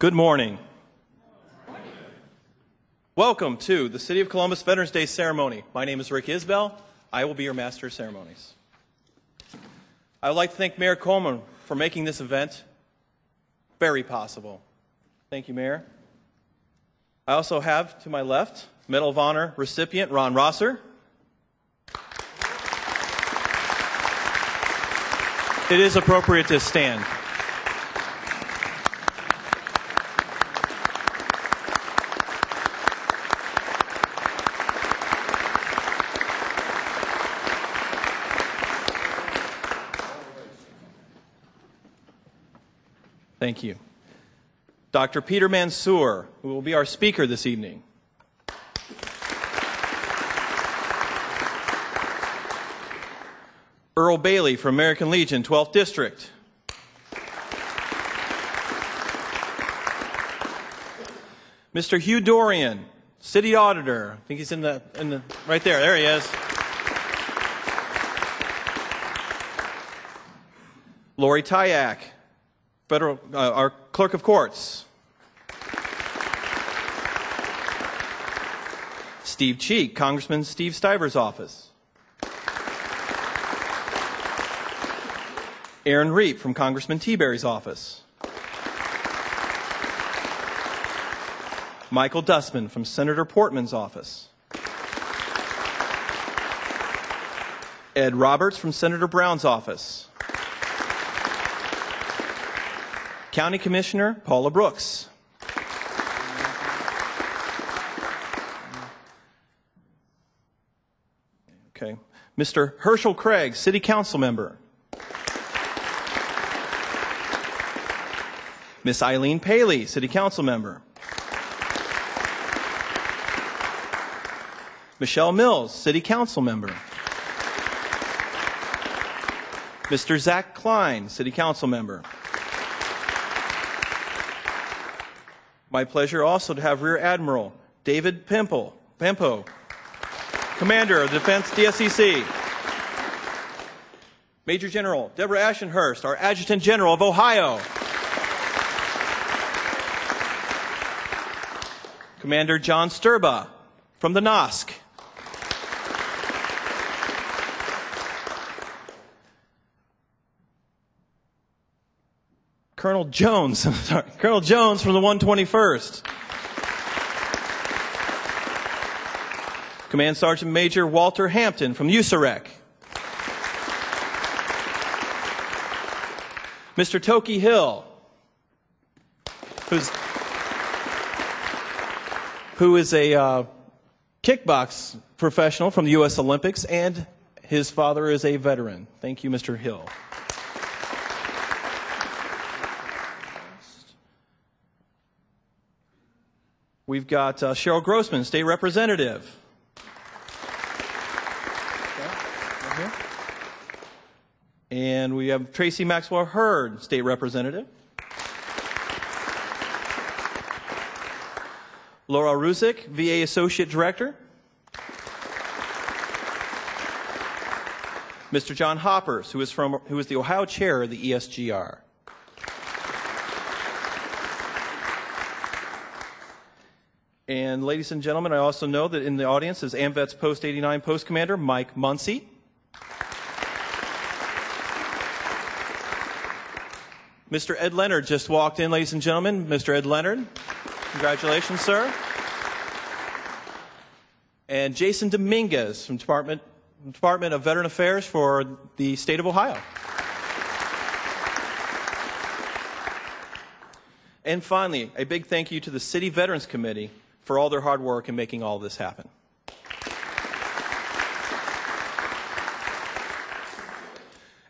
Good morning. Welcome to the City of Columbus Veterans Day ceremony. My name is Rick Isbell. I will be your Master of Ceremonies. I would like to thank Mayor Coleman for making this event very possible. Thank you, Mayor. I also have to my left Medal of Honor recipient Ron Rosser. It is appropriate to stand. Thank you. Dr. Peter Mansoor, who will be our speaker this evening. Earl Bailey from American Legion, 12th District. Mr. Hugh Dorian, City Auditor. I think he's in the right there. There he is. Lori Tyak, our Clerk of Courts. Steve Cheek, Congressman Steve Stiver's office. Aaron Reep from Congressman Teaberry's office. Michael Dustman from Senator Portman's office. Ed Roberts from Senator Brown's office. County Commissioner Paula Brooks. Okay. Mr. Herschel Craig, City Council Member. Miss Eileen Paley, City Council Member. Michelle Mills, City Council Member. Mr. Zach Klein, City Council Member. My pleasure also to have Rear Admiral David Pempo, Commander of Defense DSCC. Major General Deborah Ashenhurst, our Adjutant General of Ohio. Commander John Sturba from the NOSC. Colonel Jones from the 121st. Command Sergeant Major Walter Hampton from USAREC. Mr. Toki Hill, who is a kickbox professional from the U.S. Olympics, and his father is a veteran. Thank you, Mr. Hill. We've got Cheryl Grossman, State Representative. Right here. And we have Tracy Maxwell Hurd, State Representative. Laura Ruzick, VA Associate Director. Mr. John Hoppers, who is the Ohio Chair of the ESGR. And ladies and gentlemen, I also know that in the audience is AMVET's Post 89 Post Commander Mike Muncy. Mr. Ed Leonard just walked in, ladies and gentlemen. Mr. Ed Leonard, congratulations, sir. And Jason Dominguez from Department of Veteran Affairs for the state of Ohio. And finally, a big thank you to the City Veterans Committee for all their hard work in making all this happen.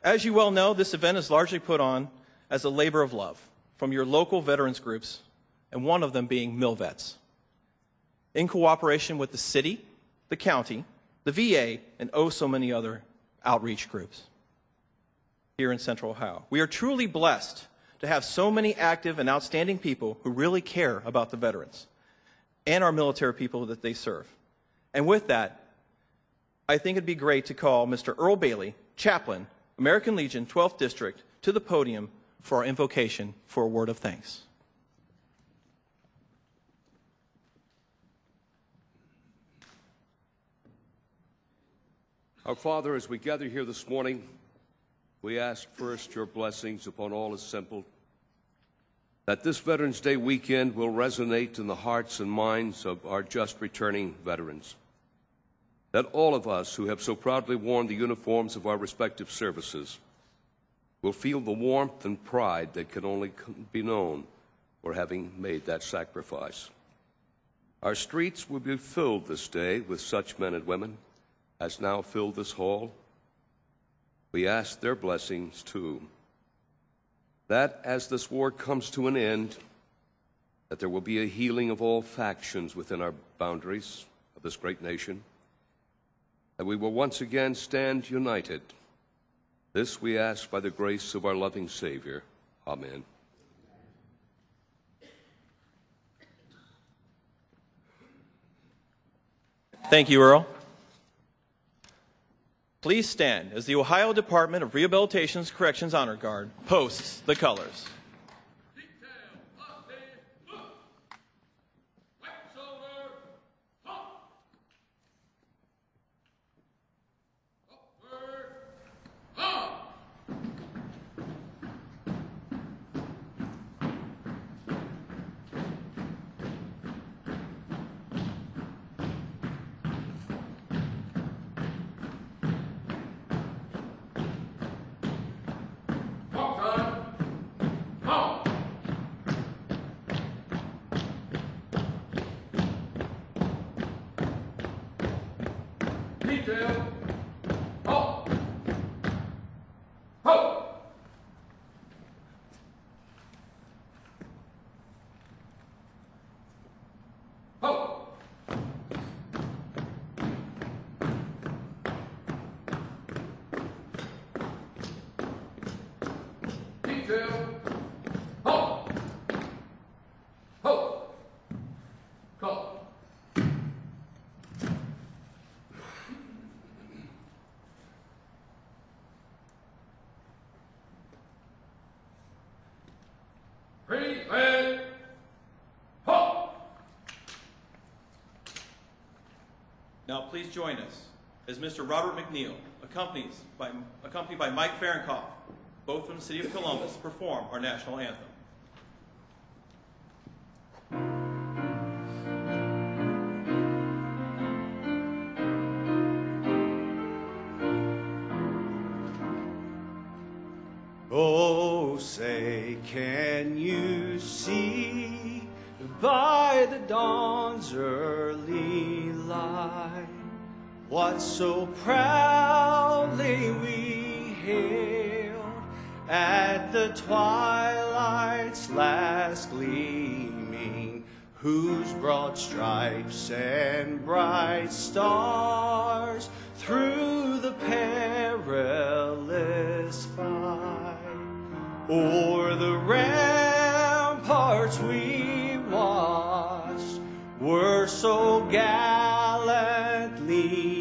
As you well know, this event is largely put on as a labor of love from your local veterans groups, and one of them being MilVets, in cooperation with the city, the county, the VA, and oh so many other outreach groups here in Central Ohio. We are truly blessed to have so many active and outstanding people who really care about the veterans and our military people that they serve. And with that, I think it'd be great to call Mr. Earl Bailey, Chaplain, American Legion, 12th District, to the podium for our invocation for a word of thanks. Our Father, as we gather here this morning, we ask first your blessings upon all assembled, that this Veterans Day weekend will resonate in the hearts and minds of our just returning veterans, that all of us who have so proudly worn the uniforms of our respective services will feel the warmth and pride that can only be known for having made that sacrifice. Our streets will be filled this day with such men and women as now fill this hall. We ask their blessings too, that as this war comes to an end, that there will be a healing of all factions within our boundaries of this great nation, that we will once again stand united. This we ask by the grace of our loving Savior. Amen. Thank you, Earl. Please stand as the Ohio Department of Rehabilitation's Corrections Honor Guard posts the colors. Now please join us as Mr. Robert McNeil, accompanied by Mike Fahrenkopf, both from the city of Columbus, perform our national anthem. Oh, say, can you see by the dawn's early light what so proudly we hailed at the twilight's last gleaming, whose broad stripes and bright stars through the perilous fight o'er the ramparts we watched were so gallantly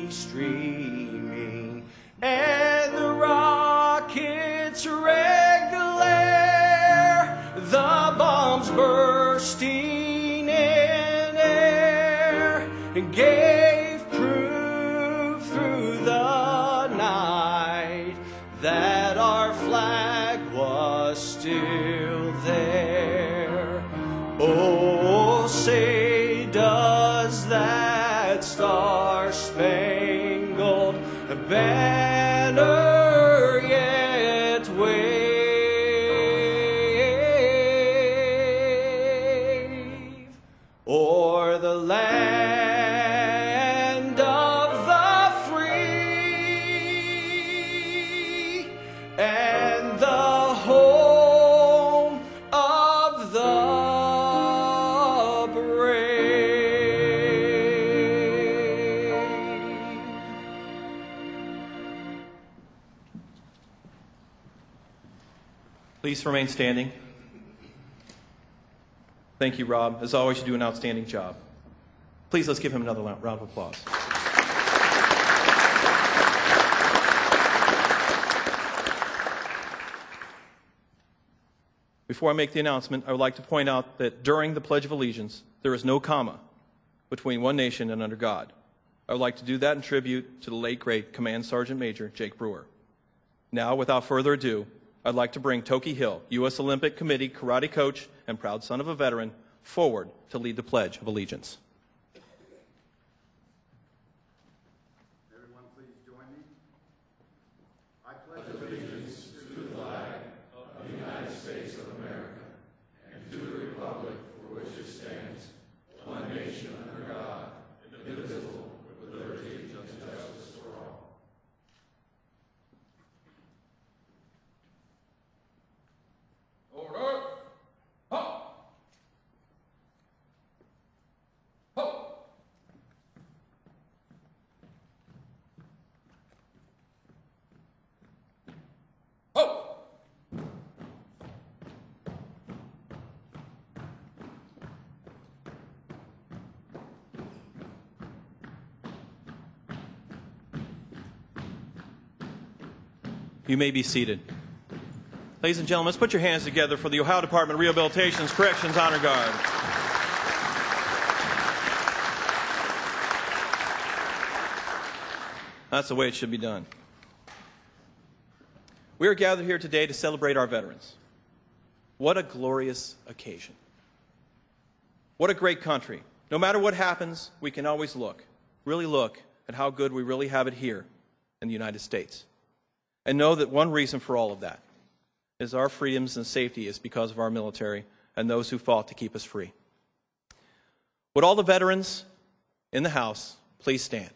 streaming, and the rockets' red glare, the bombs bursting in air, gave proof through the night that our flag was still there. Oh, say, does that star-spangled banner yet wave o'er the land of the free and the home of the brave? Please remain standing. Thank you, Rob. As always, you do an outstanding job. Please, let's give him another round of applause. Before I make the announcement, I would like to point out that during the Pledge of Allegiance, there is no comma between one nation and under God. I would like to do that in tribute to the late, great Command Sergeant Major Jake Brewer. Now, without further ado, I'd like to bring Toki Hill, U.S. Olympic Committee karate coach and proud son of a veteran, forward to lead the Pledge of Allegiance. Everyone, please join me. I pledge allegiance to the flag of the United States of America and to the republic for which it stands, one nation under God, indivisible, with liberty and justice for all. Order! Ho! Ho! Ho! You may be seated. Ladies and gentlemen, let's put your hands together for the Ohio Department of Rehabilitation's Corrections Honor Guard. That's the way it should be done. We are gathered here today to celebrate our veterans. What a glorious occasion. What a great country. No matter what happens, we can always really look at how good we really have it here in the United States. And know that one reason for all of that is our freedoms and safety is because of our military and those who fought to keep us free. Would all the veterans in the House please stand?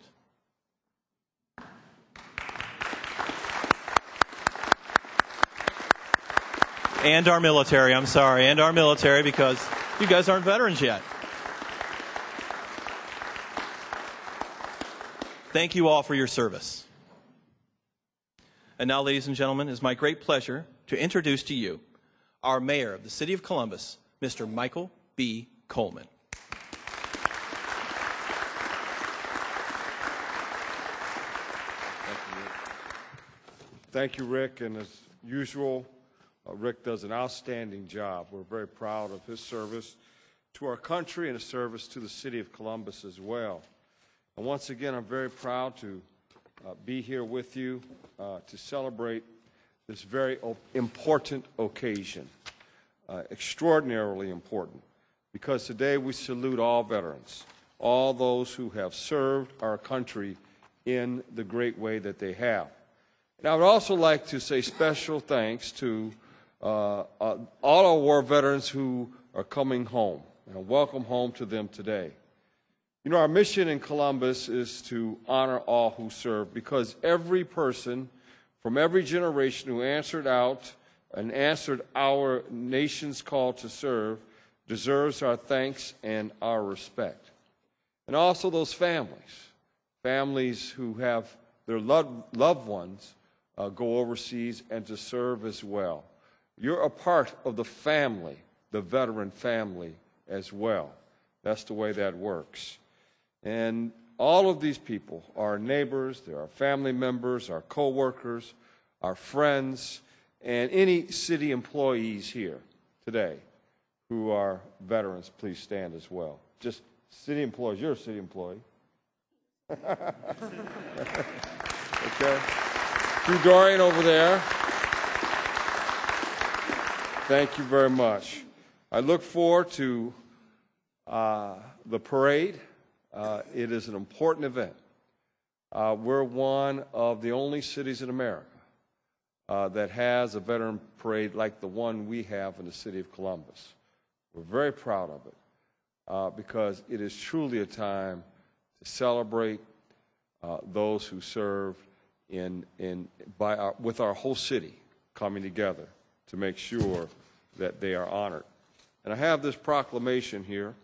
And our military, I'm sorry, and our military, because you guys aren't veterans yet. Thank you all for your service. And now, ladies and gentlemen, it is my great pleasure to introduce to you our mayor of the city of Columbus, Mr. Michael B. Coleman. Thank you, Rick. And as usual, Rick does an outstanding job. We're very proud of his service to our country and his service to the city of Columbus as well. And once again, I'm very proud to be here with you to celebrate this very important occasion, extraordinarily important, because today we salute all veterans, all those who have served our country in the great way that they have. And I would also like to say special thanks to all our war veterans who are coming home, and welcome home to them today. You know, our mission in Columbus is to honor all who serve, because every person from every generation who answered out and answered our nation's call to serve deserves our thanks and our respect. And also those families who have their loved ones go overseas and to serve as well. You're a part of the family, the veteran family as well. That's the way that works. And all of these people are our neighbors, they're our family members, our co-workers, our friends, and any city employees here today who are veterans, please stand as well. Just city employees, you're a city employee. Okay. To Dorian over there. Thank you very much. I look forward to the parade. It is an important event. We're one of the only cities in America that has a veteran parade like the one we have in the city of Columbus. We're very proud of it because it is truly a time to celebrate those who serve with our whole city coming together to make sure that they are honored. And I have this proclamation here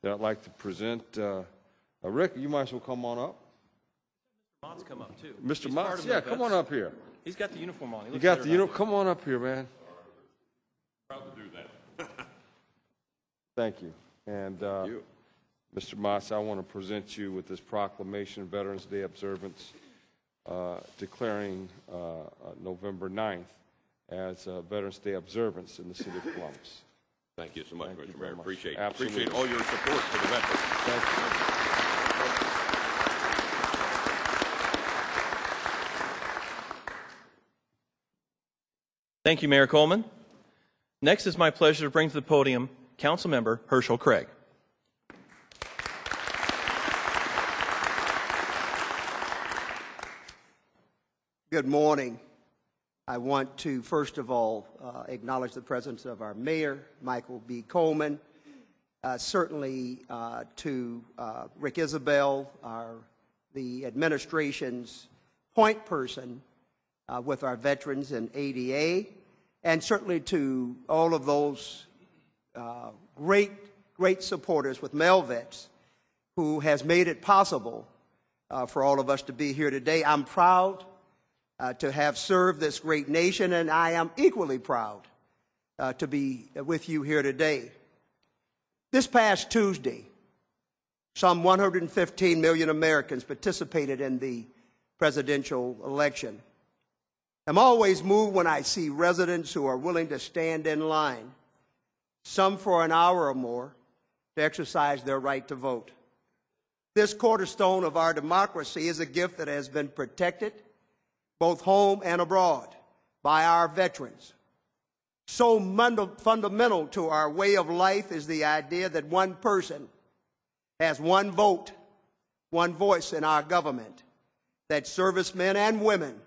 that I'd like to present. Rick, you might as well come on up. Mr. Mott's come up, too. Mr. Mott, yeah, come on up here. He's got the uniform on. You got the uniform? Come on up here, man. Proud to do that. Thank you. And Mr. Moss, I want to present you with this proclamation, Veterans Day observance, declaring November 9th as Veterans Day observance in the city of Columbus. Thank you so much, Mr. Mayor. Much. Appreciate Absolutely. all your support for the veterans. Thank you. Thank you, Mayor Coleman. Next, it's my pleasure to bring to the podium Councilmember Herschel Craig. Good morning. I want to, first of all, acknowledge the presence of our mayor, Michael B. Coleman, certainly to Rick Isabel, the administration's point person with our veterans and ADA, and certainly to all of those great supporters with Melvets who has made it possible for all of us to be here today. I'm proud to have served this great nation, and I am equally proud to be with you here today. This past Tuesday, some 115 million Americans participated in the presidential election. I'm always moved when I see residents who are willing to stand in line, some for an hour or more, to exercise their right to vote. This cornerstone of our democracy is a gift that has been protected both home and abroad by our veterans. So fundamental to our way of life is the idea that one person has one vote, one voice in our government, that servicemen and women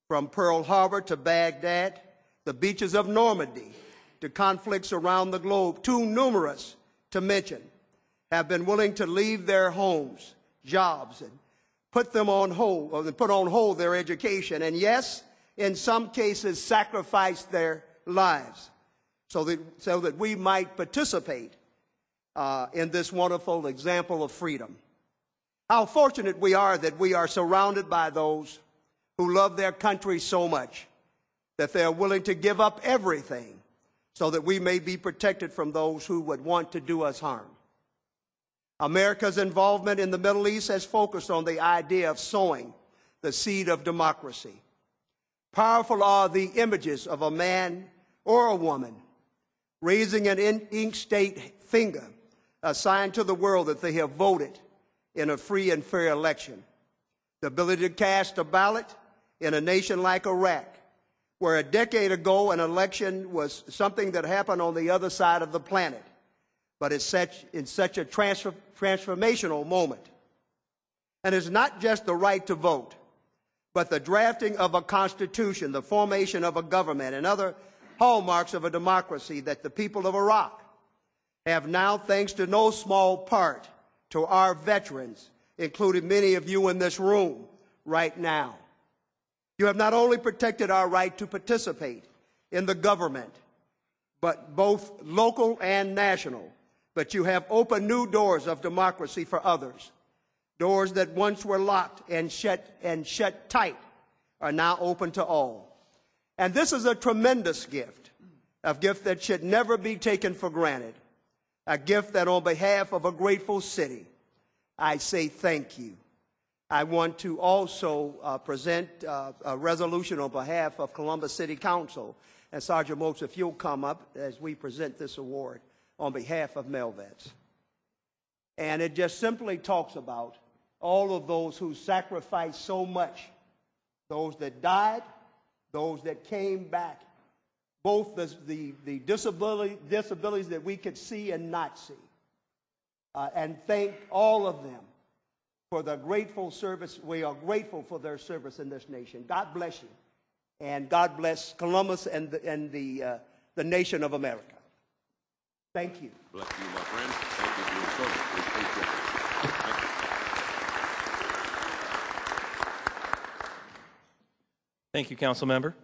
from Pearl Harbor to Baghdad, the beaches of Normandy, to conflicts around the globe, too numerous to mention, have been willing to leave their homes, jobs, and put on hold their education, and yes, in some cases, sacrifice their lives so that we might participate in this wonderful example of freedom. How fortunate we are that we are surrounded by those who love their country so much that they are willing to give up everything so that we may be protected from those who would want to do us harm. America's involvement in the Middle East has focused on the idea of sowing the seed of democracy. Powerful are the images of a man or a woman raising an ink state finger, a sign to the world that they have voted in a free and fair election. The ability to cast a ballot in a nation like Iraq, where a decade ago an election was something that happened on the other side of the planet, but it's in such a transformational moment. And it's not just the right to vote, but the drafting of a constitution, the formation of a government, and other hallmarks of a democracy that the people of Iraq have now, thanks to no small part to our veterans, including many of you in this room right now. You have not only protected our right to participate in the government, but both local and national, but you have opened new doors of democracy for others. Doors that once were locked and shut tight are now open to all. And this is a tremendous gift, a gift that should never be taken for granted, a gift that on behalf of a grateful city, I say thank you. I want to also present a resolution on behalf of Columbus City Council. And Sergeant Mopes, if you'll come up as we present this award on behalf of Melvets. And it just simply talks about all of those who sacrificed so much, those that died, those that came back, both the disabilities that we could see and not see. And thank all of them for the grateful service. We are grateful for their service in this nation. God bless you. And God bless Columbus and the nation of America. Thank you. Bless you, my friend. Thank you for your service. We appreciate it. Thank you, Council Member.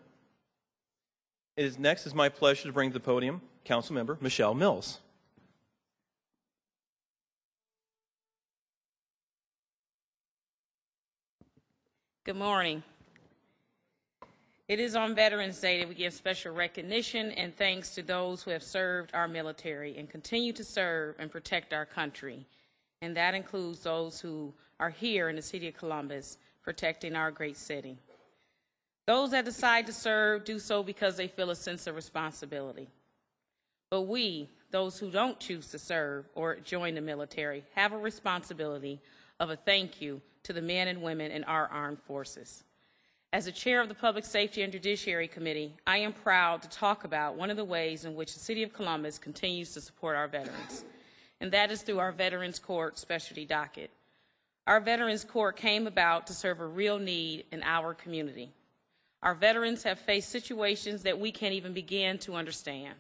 Next is my pleasure to bring to the podium Council Member Michelle Mills. Good morning. It is on Veterans Day that we give special recognition and thanks to those who have served our military and continue to serve and protect our country. And that includes those who are here in the city of Columbus, protecting our great city. Those that decide to serve do so because they feel a sense of responsibility. But we, those who don't choose to serve or join the military, have a responsibility of a thank you to the men and women in our armed forces. As the chair of the Public Safety and Judiciary Committee, I am proud to talk about one of the ways in which the City of Columbus continues to support our veterans, and that is through our Veterans Court specialty docket. Our Veterans Court came about to serve a real need in our community. Our veterans have faced situations that we can't even begin to understand.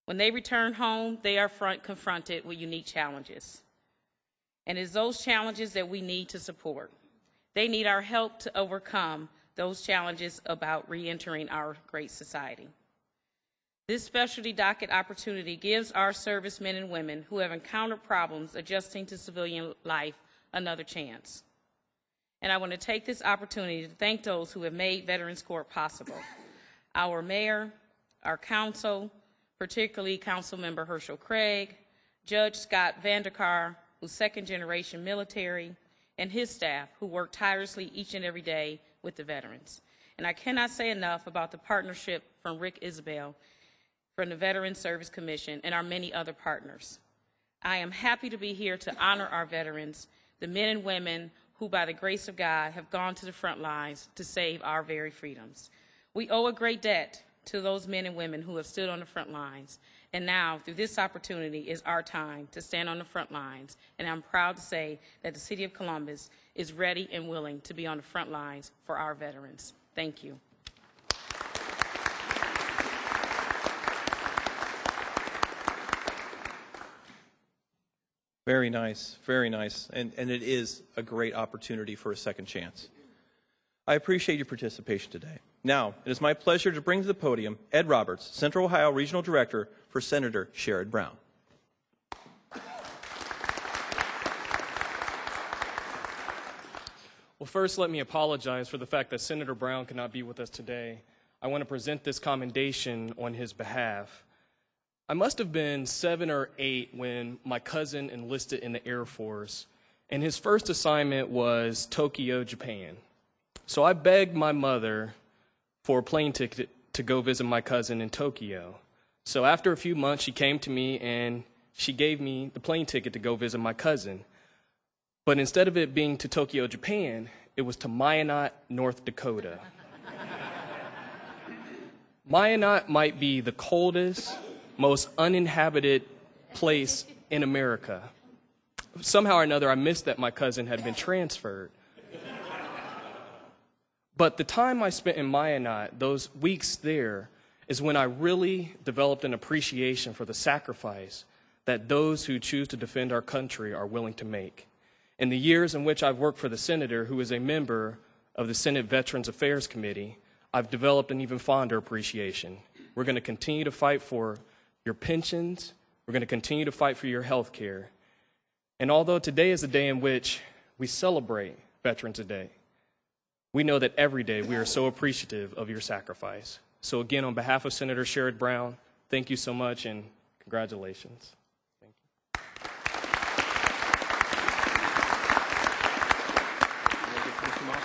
When they return home, they are confronted with unique challenges. And it's those challenges that we need to support. They need our help to overcome those challenges about reentering our great society. This specialty docket opportunity gives our servicemen and women who have encountered problems adjusting to civilian life another chance. And I want to take this opportunity to thank those who have made Veterans Court possible. Our mayor, our council, particularly Councilmember Herschel Craig, Judge Scott Vanderkar, who's second-generation military, and his staff, who work tirelessly each and every day with the veterans. And I cannot say enough about the partnership from Rick Isabel from the Veterans Service Commission and our many other partners. I am happy to be here to honor our veterans, the men and women who, by the grace of God, have gone to the front lines to save our very freedoms. We owe a great debt to those men and women who have stood on the front lines. And now, through this opportunity, is our time to stand on the front lines. And I'm proud to say that the City of Columbus is ready and willing to be on the front lines for our veterans. Thank you. Very nice, very nice. And it is a great opportunity for a second chance. I appreciate your participation today. Now, it is my pleasure to bring to the podium Ed Roberts, Central Ohio Regional Director for Senator Sherrod Brown. Well, first, let me apologize for the fact that Senator Brown cannot be with us today. I want to present this commendation on his behalf. I must have been 7 or 8 when my cousin enlisted in the Air Force, and his first assignment was Tokyo, Japan. So I begged my mother for a plane ticket to go visit my cousin in Tokyo. So after a few months, she came to me and she gave me the plane ticket to go visit my cousin. But instead of it being to Tokyo, Japan, it was to Minot, North Dakota. Minot might be the coldest, most uninhabited place in America. Somehow or another, I missed that my cousin had been transferred. But the time I spent in Minot, those weeks there, is when I really developed an appreciation for the sacrifice that those who choose to defend our country are willing to make. In the years in which I've worked for the senator, who is a member of the Senate Veterans Affairs Committee, I've developed an even fonder appreciation. We're going to continue to fight for your pensions. We're going to continue to fight for your health care. And although today is a day in which we celebrate Veterans Day, we know that every day we are so appreciative of your sacrifice. So again, on behalf of Senator Sherrod Brown, thank you so much and congratulations. Thank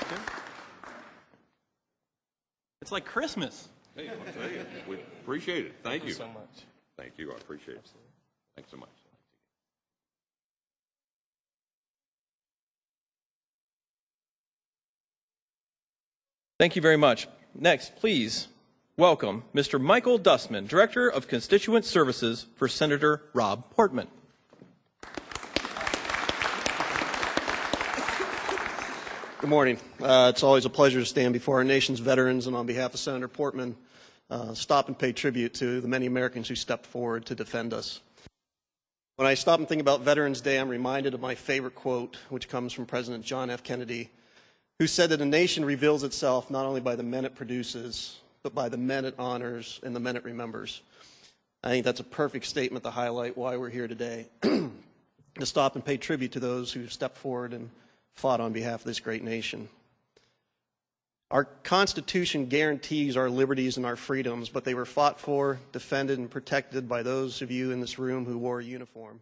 you. It's like Christmas. Hey, I'll tell you, we appreciate it. Thank you so much. Thank you. I appreciate it. Thanks so much. Thank you very much. Next, please welcome Mr. Michael Dustman, Director of Constituent Services for Senator Rob Portman. Good morning. It's always a pleasure to stand before our nation's veterans and on behalf of Senator Portman, stop and pay tribute to the many Americans who stepped forward to defend us. When I stop and think about Veterans Day, I'm reminded of my favorite quote, which comes from President John F. Kennedy, who said that a nation reveals itself not only by the men it produces, but by the men it honors and the men it remembers. I think that's a perfect statement to highlight why we're here today, to stop and pay tribute to those who stepped forward and fought on behalf of this great nation. Our Constitution guarantees our liberties and our freedoms, but they were fought for, defended, and protected by those of you in this room who wore a uniform.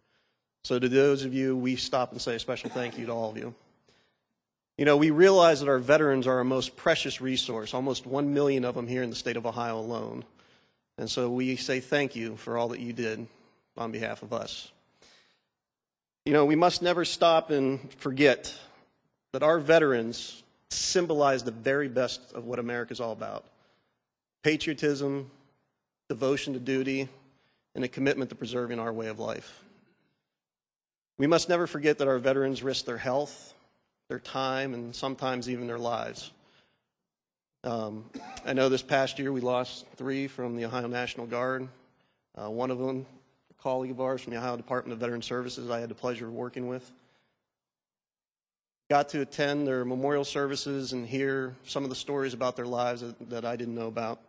So to those of you, we stop and say a special thank you to all of you. You know, we realize that our veterans are our most precious resource, almost 1 million of them here in the state of Ohio alone. And so we say thank you for all that you did on behalf of us. You know, we must never stop and forget that our veterans symbolize the very best of what America is all about: patriotism, devotion to duty, and a commitment to preserving our way of life. We must never forget that our veterans risk their health, their time, and sometimes even their lives. I know this past year we lost 3 from the Ohio National Guard. One of them, a colleague of ours from the Ohio Department of Veteran Services, I had the pleasure of working with. Got to attend their memorial services and hear some of the stories about their lives that I didn't know about.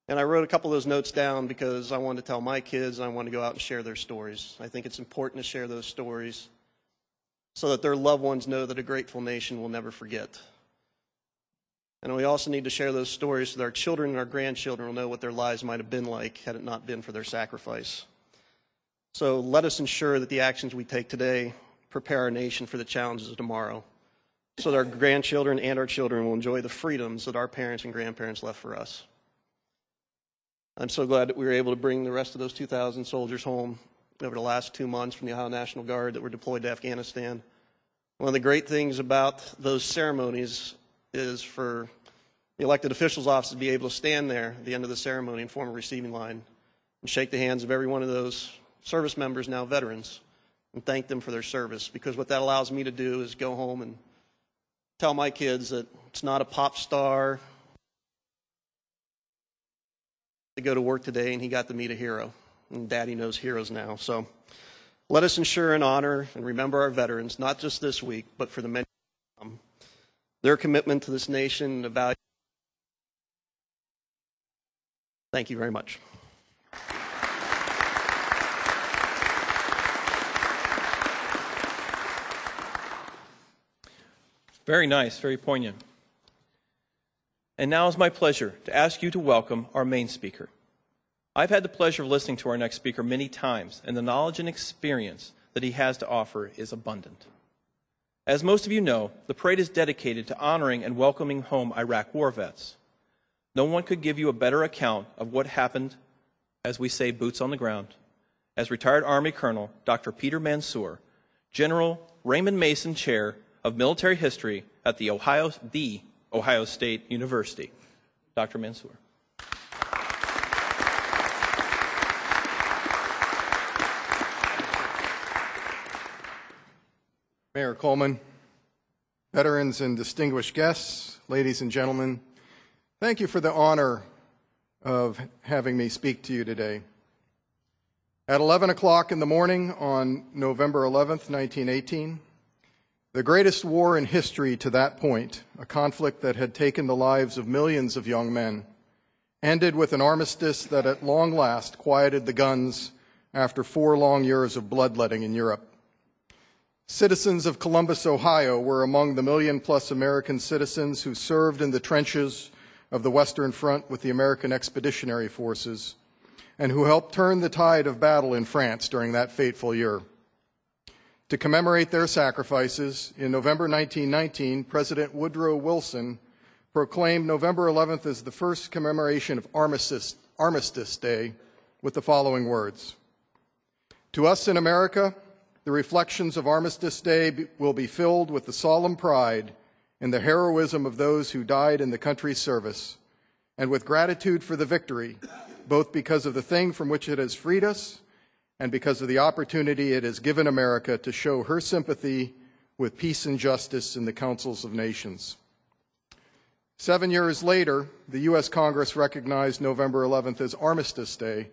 And I wrote a couple of those notes down because I wanted to tell my kids, and I wanted to go out and share their stories. I think it's important to share those stories so that their loved ones know that a grateful nation will never forget. And we also need to share those stories so that our children and our grandchildren will know what their lives might have been like had it not been for their sacrifice. So let us ensure that the actions we take today prepare our nation for the challenges of tomorrow, so that our grandchildren and our children will enjoy the freedoms that our parents and grandparents left for us. I'm so glad that we were able to bring the rest of those 2,000 soldiers home over the last 2 months from the Ohio National Guard that were deployed to Afghanistan. One of the great things about those ceremonies is for the elected officials' office to be able to stand there at the end of the ceremony and form a receiving line and shake the hands of every one of those service members, now veterans, and thank them for their service. Because what that allows me to do is go home and tell my kids that it's not a pop star to go to work today and he got to meet a hero. And Daddy knows heroes now. So let us ensure and honor and remember our veterans, not just this week, but for the many to come. Their commitment to this nation and the value. Thank you very much. Very nice, very poignant. And now it's my pleasure to ask you to welcome our main speaker. I've had the pleasure of listening to our next speaker many times, and the knowledge and experience that he has to offer is abundant. As most of you know, the parade is dedicated to honoring and welcoming home Iraq war vets. No one could give you a better account of what happened, as we say, boots on the ground, as retired Army Colonel Dr. Peter Mansoor, General Raymond Mason Chair of Military History at the Ohio State University. Dr. Mansoor. Mayor Coleman, veterans and distinguished guests, ladies and gentlemen, thank you for the honor of having me speak to you today. At 11 o'clock in the morning on November 11th, 1918, the greatest war in history to that point, a conflict that had taken the lives of millions of young men, ended with an armistice that at long last quieted the guns after 4 long years of bloodletting in Europe. Citizens of Columbus, Ohio were among the million-plus American citizens who served in the trenches of the Western Front with the American Expeditionary Forces and who helped turn the tide of battle in France during that fateful year. To commemorate their sacrifices, in November 1919, President Woodrow Wilson proclaimed November 11th as the first commemoration of Armistice Day with the following words: "To us in America, the reflections of Armistice Day will be filled with the solemn pride in the heroism of those who died in the country's service, and with gratitude for the victory, both because of the thing from which it has freed us and because of the opportunity it has given America to show her sympathy with peace and justice in the councils of nations." 7 years later, the U.S. Congress recognized November 11th as Armistice Day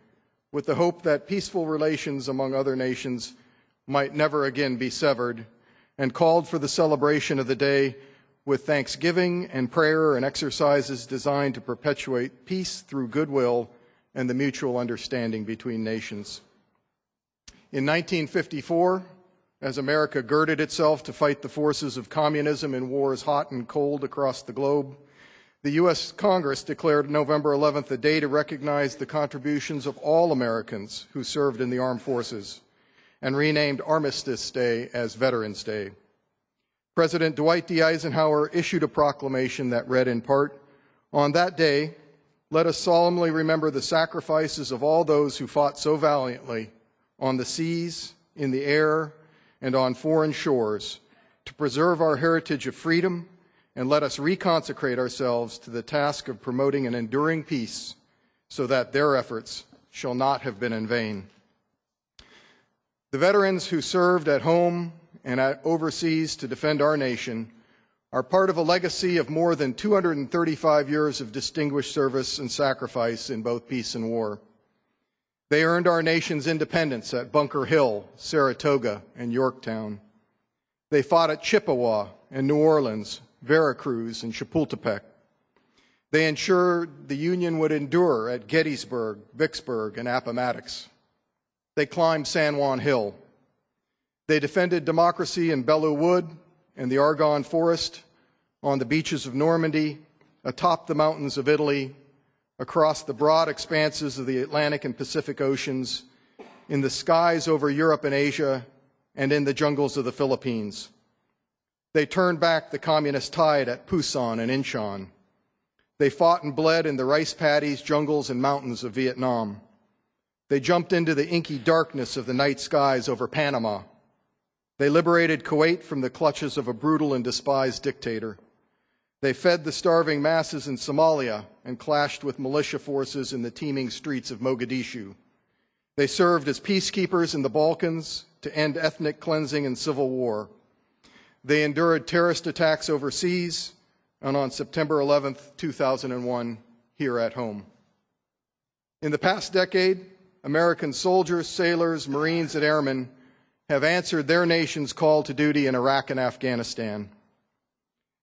with the hope that peaceful relations among other nations might never again be severed, and called for the celebration of the day with thanksgiving and prayer and exercises designed to perpetuate peace through goodwill and the mutual understanding between nations. In 1954, as America girded itself to fight the forces of communism in wars hot and cold across the globe, the U.S. Congress declared November 11th a day to recognize the contributions of all Americans who served in the armed forces, and renamed Armistice Day as Veterans Day. President Dwight D. Eisenhower issued a proclamation that read in part, "On that day, let us solemnly remember the sacrifices of all those who fought so valiantly on the seas, in the air, and on foreign shores to preserve our heritage of freedom and let us reconsecrate ourselves to the task of promoting an enduring peace so that their efforts shall not have been in vain. The veterans who served at home and overseas to defend our nation are part of a legacy of more than 235 years of distinguished service and sacrifice in both peace and war. They earned our nation's independence at Bunker Hill, Saratoga, and Yorktown. They fought at Chippewa and New Orleans, Veracruz, and Chapultepec. They ensured the Union would endure at Gettysburg, Vicksburg, and Appomattox. They climbed San Juan Hill. They defended democracy in Belleau Wood and the Argonne Forest, on the beaches of Normandy, atop the mountains of Italy, across the broad expanses of the Atlantic and Pacific Oceans, in the skies over Europe and Asia, and in the jungles of the Philippines. They turned back the communist tide at Pusan and Incheon. They fought and bled in the rice paddies, jungles, and mountains of Vietnam. They jumped into the inky darkness of the night skies over Panama. They liberated Kuwait from the clutches of a brutal and despised dictator. They fed the starving masses in Somalia and clashed with militia forces in the teeming streets of Mogadishu. They served as peacekeepers in the Balkans to end ethnic cleansing and civil war. They endured terrorist attacks overseas and on September 11, 2001, here at home. In the past decade, American soldiers, sailors, Marines, and airmen have answered their nation's call to duty in Iraq and Afghanistan.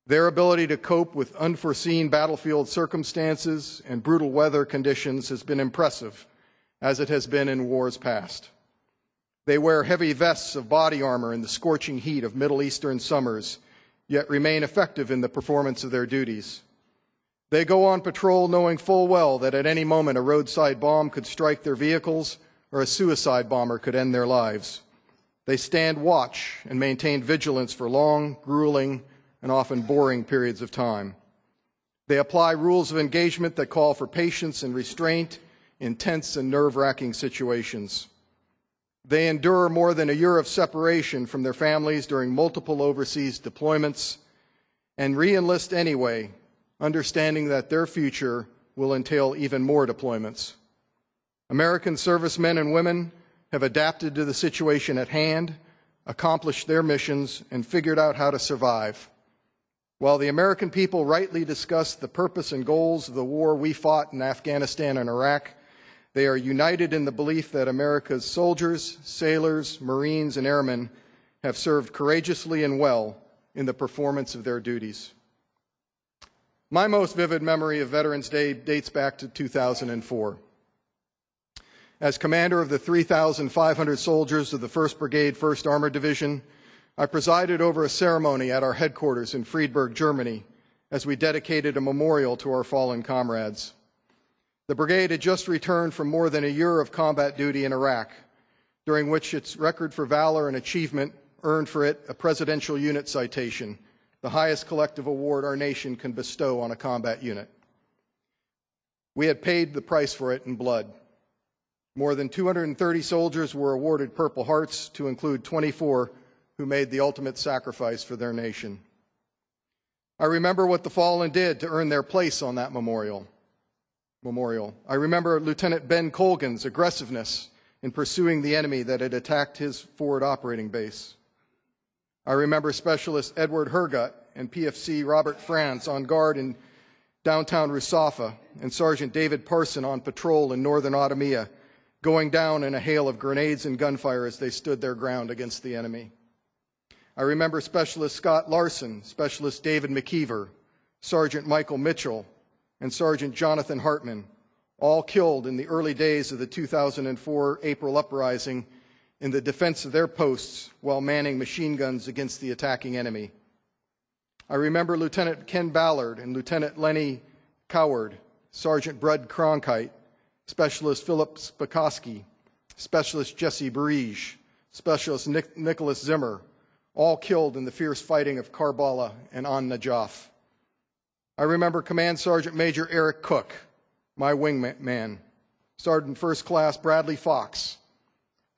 Their ability to cope with unforeseen battlefield circumstances and brutal weather conditions has been impressive, as it has been in wars past. They wear heavy vests of body armor in the scorching heat of Middle Eastern summers, yet remain effective in the performance of their duties. They go on patrol knowing full well that at any moment a roadside bomb could strike their vehicles or a suicide bomber could end their lives. They stand watch and maintain vigilance for long, grueling, and often boring periods of time. They apply rules of engagement that call for patience and restraint in tense and nerve-wracking situations. They endure more than a year of separation from their families during multiple overseas deployments and re-enlist anyway, understanding that their future will entail even more deployments. American servicemen and women have adapted to the situation at hand, accomplished their missions, and figured out how to survive. While the American people rightly discuss the purpose and goals of the war we fought in Afghanistan and Iraq, they are united in the belief that America's soldiers, sailors, Marines, and airmen have served courageously and well in the performance of their duties. My most vivid memory of Veterans Day dates back to 2004. As commander of the 3,500 soldiers of the 1st Brigade, 1st Armored Division, I presided over a ceremony at our headquarters in Friedberg, Germany, as we dedicated a memorial to our fallen comrades. The brigade had just returned from more than a year of combat duty in Iraq, during which its record for valor and achievement earned for it a Presidential Unit Citation, the highest collective award our nation can bestow on a combat unit. We had paid the price for it in blood. More than 230 soldiers were awarded Purple Hearts, to include 24 who made the ultimate sacrifice for their nation. I remember what the fallen did to earn their place on that memorial. I remember Lieutenant Ben Colgan's aggressiveness in pursuing the enemy that had attacked his forward operating base. I remember Specialist Edward Hergut and PFC Robert Franz on guard in downtown Rusafa, and Sergeant David Parson on patrol in northern Ottomia, going down in a hail of grenades and gunfire as they stood their ground against the enemy. I remember Specialist Scott Larson, Specialist David McKeever, Sergeant Michael Mitchell, and Sergeant Jonathan Hartman, all killed in the early days of the 2004 April uprising in the defense of their posts while manning machine guns against the attacking enemy. I remember Lieutenant Ken Ballard and Lieutenant Lenny Coward, Sergeant Bud Cronkite, Specialist Philip Spikoski, Specialist Jesse Barige, Specialist Nicholas Zimmer, all killed in the fierce fighting of Karbala and An Najaf. I remember Command Sergeant Major Eric Cook, my wingman, Sergeant First Class Bradley Fox,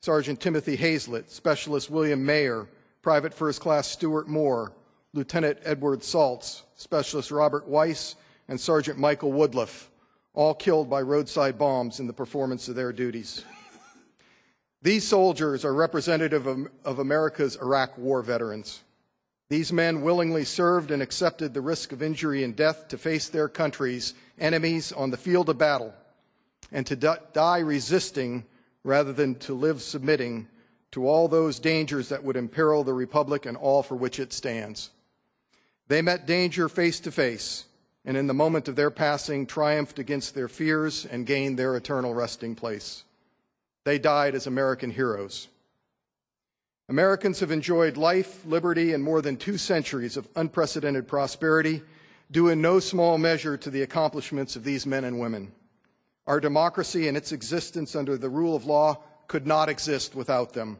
Sergeant Timothy Hazlett, Specialist William Mayer, Private First Class Stuart Moore, Lieutenant Edward Saltz, Specialist Robert Weiss, and Sergeant Michael Woodliff, all killed by roadside bombs in the performance of their duties. These soldiers are representative of America's Iraq War veterans. These men willingly served and accepted the risk of injury and death to face their country's enemies on the field of battle and to die resisting rather than to live submitting to all those dangers that would imperil the Republic and all for which it stands. They met danger face to face, and in the moment of their passing, triumphed against their fears and gained their eternal resting place. They died as American heroes. Americans have enjoyed life, liberty, and more than 2 centuries of unprecedented prosperity, due in no small measure to the accomplishments of these men and women. Our democracy and its existence under the rule of law could not exist without them.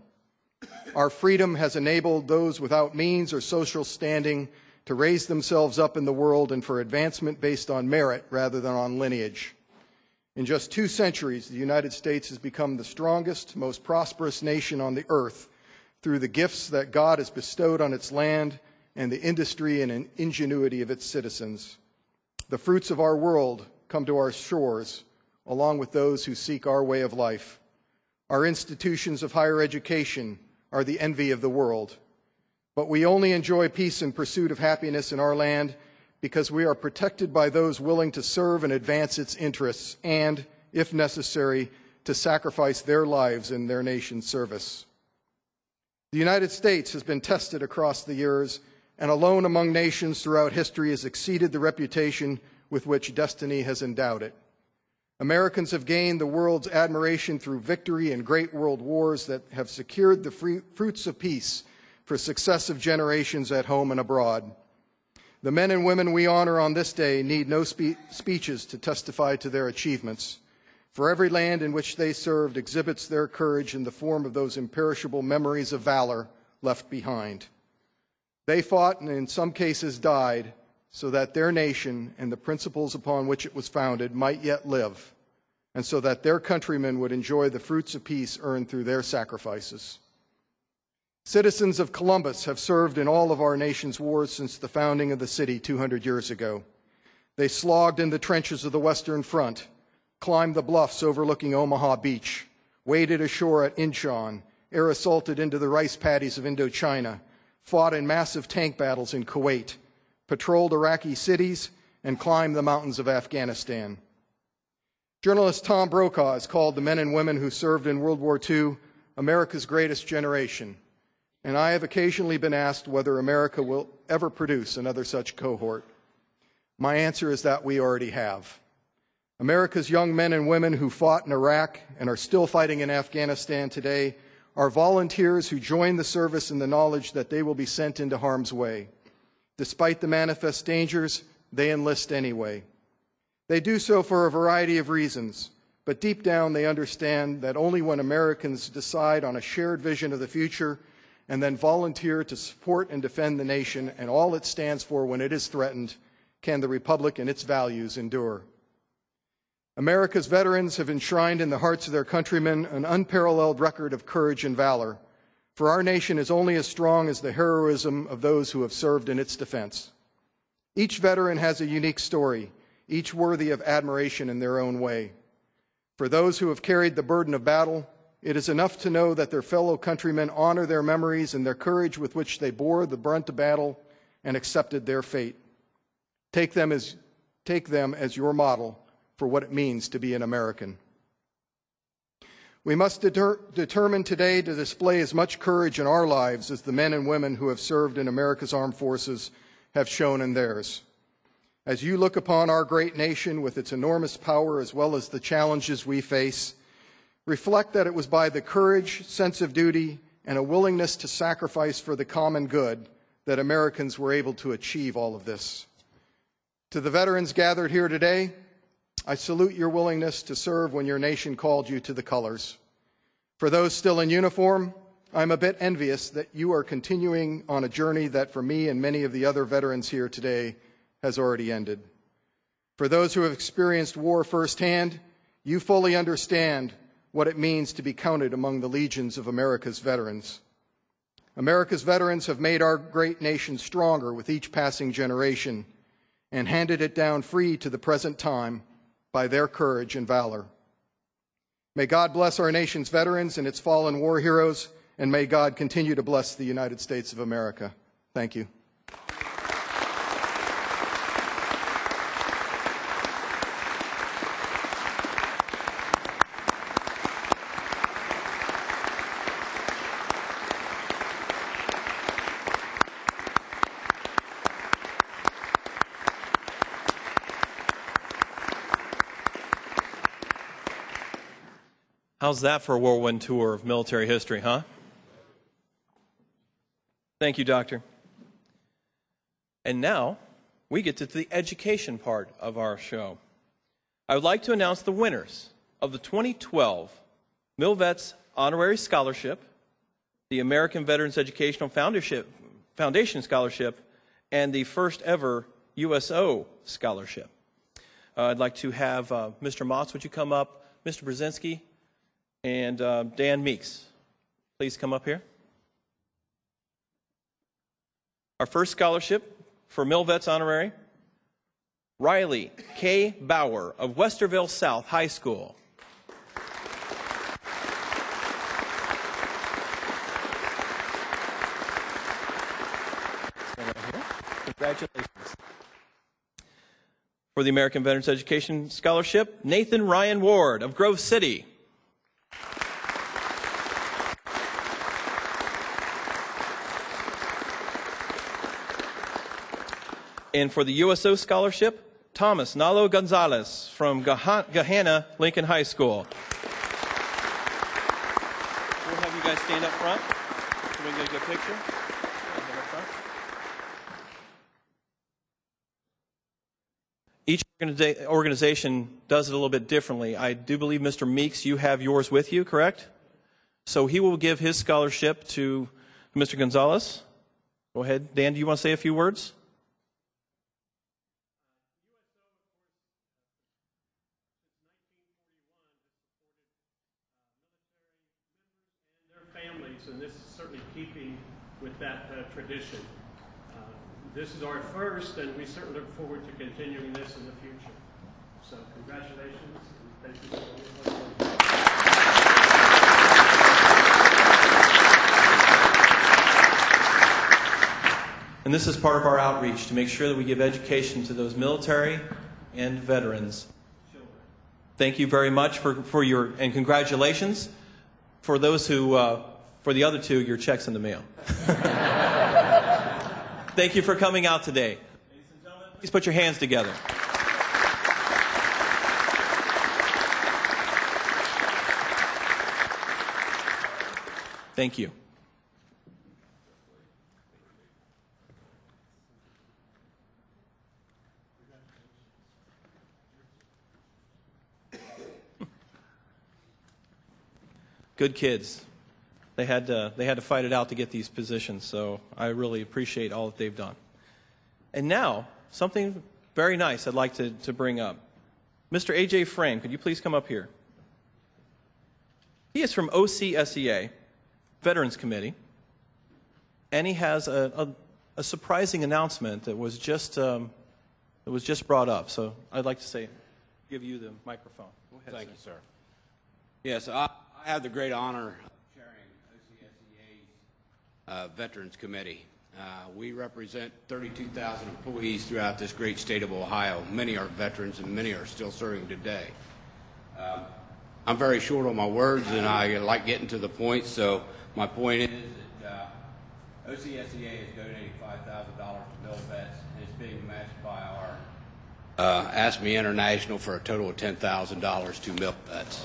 Our freedom has enabled those without means or social standing to raise themselves up in the world and for advancement based on merit rather than on lineage. In just 2 centuries, the United States has become the strongest, most prosperous nation on the earth through the gifts that God has bestowed on its land and the industry and ingenuity of its citizens. The fruits of our world come to our shores, along with those who seek our way of life. Our institutions of higher education are the envy of the world. But we only enjoy peace and pursuit of happiness in our land because we are protected by those willing to serve and advance its interests and, if necessary, to sacrifice their lives in their nation's service. The United States has been tested across the years, and alone among nations throughout history has exceeded the reputation with which destiny has endowed it. Americans have gained the world's admiration through victory in great world wars that have secured the fruits of peace for successive generations at home and abroad. The men and women we honor on this day need no speeches to testify to their achievements, for every land in which they served exhibits their courage in the form of those imperishable memories of valor left behind. They fought and in some cases died so that their nation and the principles upon which it was founded might yet live, and so that their countrymen would enjoy the fruits of peace earned through their sacrifices. Citizens of Columbus have served in all of our nation's wars since the founding of the city 200 years ago. They slogged in the trenches of the Western Front, climbed the bluffs overlooking Omaha Beach, waded ashore at Incheon, air assaulted into the rice paddies of Indochina, fought in massive tank battles in Kuwait, patrolled Iraqi cities, and climbed the mountains of Afghanistan. Journalist Tom Brokaw has called the men and women who served in World War II America's greatest generation, and I have occasionally been asked whether America will ever produce another such cohort. My answer is that we already have. America's young men and women who fought in Iraq and are still fighting in Afghanistan today are volunteers who join the service in the knowledge that they will be sent into harm's way. Despite the manifest dangers, they enlist anyway. They do so for a variety of reasons, but deep down they understand that only when Americans decide on a shared vision of the future and then volunteer to support and defend the nation and all it stands for when it is threatened, can the Republic and its values endure. America's veterans have enshrined in the hearts of their countrymen an unparalleled record of courage and valor, for our nation is only as strong as the heroism of those who have served in its defense. Each veteran has a unique story, each worthy of admiration in their own way. For those who have carried the burden of battle, it is enough to know that their fellow countrymen honor their memories and their courage with which they bore the brunt of battle and accepted their fate. Take them as your model for what it means to be an American. We must determine today to display as much courage in our lives as the men and women who have served in America's armed forces have shown in theirs. As you look upon our great nation with its enormous power as well as the challenges we face, reflect that it was by the courage, sense of duty, and a willingness to sacrifice for the common good that Americans were able to achieve all of this. To the veterans gathered here today, I salute your willingness to serve when your nation called you to the colors. For those still in uniform, I'm a bit envious that you are continuing on a journey that for me and many of the other veterans here today has already ended. For those who have experienced war firsthand, you fully understand what it means to be counted among the legions of America's veterans. America's veterans have made our great nation stronger with each passing generation and handed it down free to the present time by their courage and valor. May God bless our nation's veterans and its fallen war heroes, and may God continue to bless the United States of America. Thank you. How's that for a whirlwind tour of military history, huh? Thank you, Doctor. And now we get to the education part of our show. I would like to announce the winners of the 2012 MilVets Honorary Scholarship, the American Veterans Educational Foundation Scholarship, and the first ever USO Scholarship. I'd like to have Mr. Motz, would you come up, Mr. Brzezinski, and Dan Meeks, please come up here. Our first scholarship for MilVets Honorary, Riley K. Bauer of Westerville South High School. Congratulations. For the American Veterans Education Scholarship, Nathan Ryan Ward of Grove City. And for the USO Scholarship, Thomas Nalo Gonzalez from Gahanna Lincoln High School. We'll have you guys stand up front. Can we get a good picture? Each organization does it a little bit differently. I do believe, Mr. Meeks, you have yours with you, correct? So he will give his scholarship to Mr. Gonzalez. Go ahead. Dan, do you want to say a few words? And this is certainly keeping with that tradition. This is our first, and we certainly look forward to continuing this in the future. So congratulations, and thank you so much. And this is part of our outreach to make sure that we give education to those military and veterans. Thank you very much for your, and congratulations. For those who, for the other two, your check's in the mail. Thank you for coming out today. Ladies and gentlemen, please put your hands together. Thank you. Good kids. They had to fight it out to get these positions, so I really appreciate all that they've done. And now, something very nice I'd like to bring up. Mr. A.J. Frame, could you please come up here? He is from OCSEA, Veterans Committee, and he has a surprising announcement that was just brought up. So I'd like to give you the microphone. Go ahead, Thank you, sir. Yes, I have the great honor of chairing OCSEA's Veterans Committee. We represent 32,000 employees throughout this great state of Ohio. Many are veterans and many are still serving today. I'm very short on my words and I like getting to the point, so my point is that OCSEA is donating $5,000 to MilVets and it's being matched by our ASME International for a total of $10,000 to MilVets.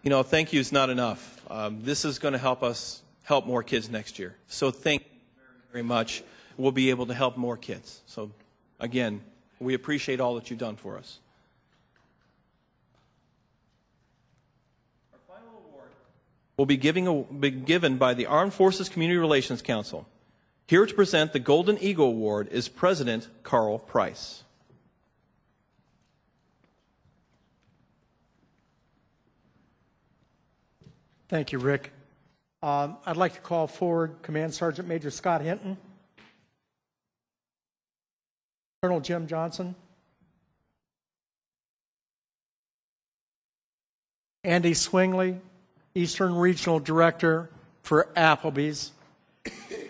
You know, thank you is not enough. This is going to help us help more kids next year. So thank you very, very much. We'll be able to help more kids. So, again, we appreciate all that you've done for us. Our final award will be given by the Armed Forces Community Relations Council. Here to present the Golden Eagle Award is President Carl Price. Thank you, Rick. I'd like to call forward Command Sergeant Major Scott Hinton, Colonel Jim Johnson, Andy Swingley, Eastern Regional Director for Applebee's.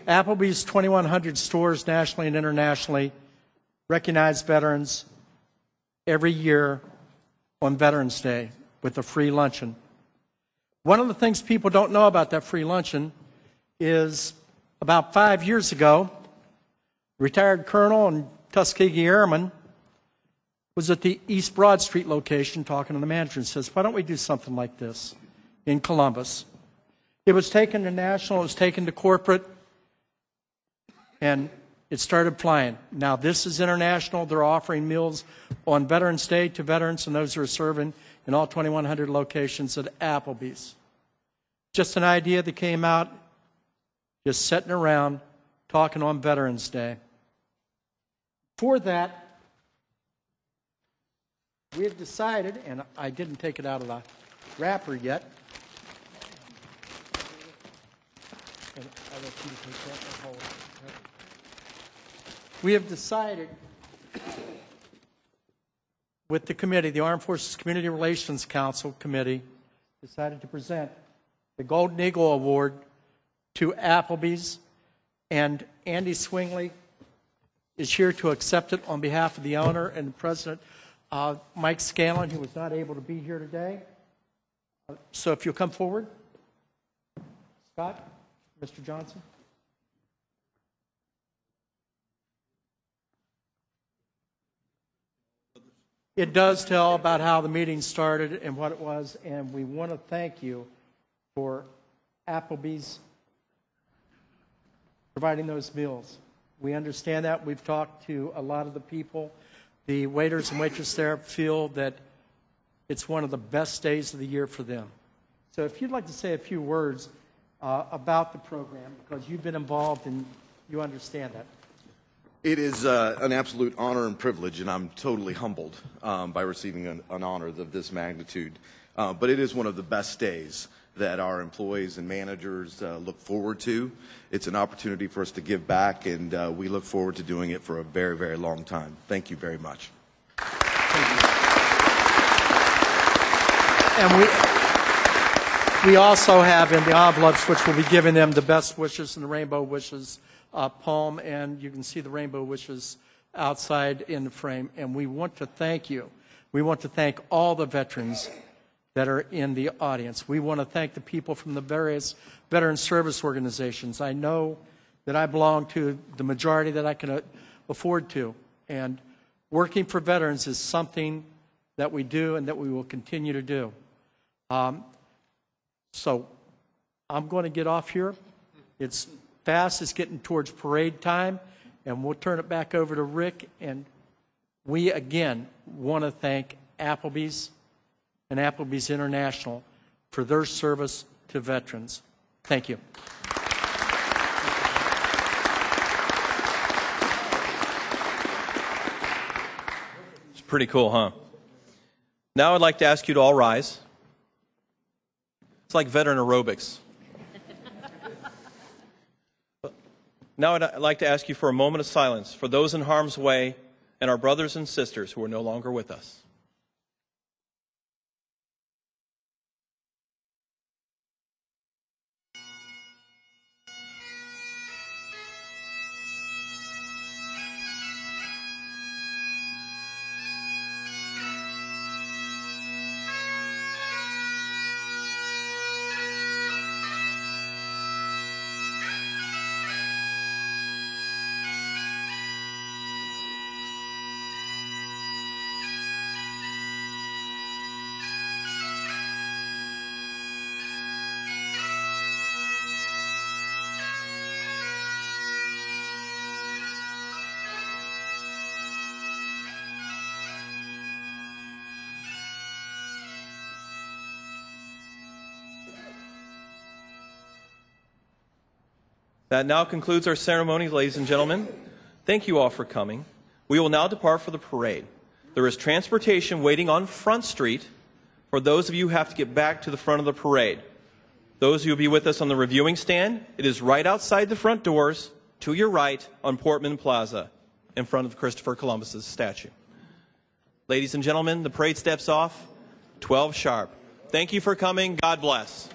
Applebee's 2,100 stores nationally and internationally recognize veterans every year on Veterans Day with a free luncheon. One of the things people don't know about that free luncheon is about 5 years ago, retired colonel and Tuskegee Airman was at the East Broad Street location talking to the manager and says, why don't we do something like this in Columbus? It was taken to national, it was taken to corporate, and it started flying. Now this is international. They're offering meals on Veterans Day to veterans and those who are serving in all 2,100 locations at Applebee's. Just an idea that came out, just sitting around talking on Veterans Day. For that, we have decided, and I didn't take it out of the wrapper yet. We have decided with the committee, the Armed Forces Community Relations Council Committee, decided to present the Golden Eagle Award to Applebee's, and Andy Swingley is here to accept it on behalf of the owner and the president, Mike Scanlon, who was not able to be here today. So if you'll come forward. Scott, Mr. Johnson. It does tell about how the meeting started and what it was, and we want to thank you for Applebee's providing those meals. We understand that. We've talked to a lot of the people. The waiters and waitresses there feel that it's one of the best days of the year for them. So if you'd like to say a few words about the program, because you've been involved and you understand that. It is an absolute honor and privilege, and I'm totally humbled by receiving an honor of this magnitude. But it is one of the best days that our employees and managers look forward to. It's an opportunity for us to give back, and we look forward to doing it for a very, very long time. Thank you very much. And we also have in the envelopes, which will be giving them the best wishes and the rainbow wishes poem, and you can see the rainbow wishes outside in the frame. And we want to thank you. We want to thank all the veterans that are in the audience. We want to thank the people from the various veteran service organizations. I know that I belong to the majority that I can afford to, and working for veterans is something that we do and that we will continue to do. So I'm going to get off here. It's fast. It's getting towards parade time, and we'll turn it back over to Rick. And we, again, want to thank Applebee's and Applebee's International for their service to veterans. Thank you. It's pretty cool, huh? Now I'd like to ask you to all rise. It's like veteran aerobics. Now I'd like to ask you for a moment of silence for those in harm's way and our brothers and sisters who are no longer with us. That now concludes our ceremony, ladies and gentlemen. Thank you all for coming. We will now depart for the parade. There is transportation waiting on Front Street for those of you who have to get back to the front of the parade. Those who will be with us on the reviewing stand, it is right outside the front doors, to your right on Portman Plaza, in front of Christopher Columbus's statue. Ladies and gentlemen, the parade steps off 12 sharp. Thank you for coming. God bless.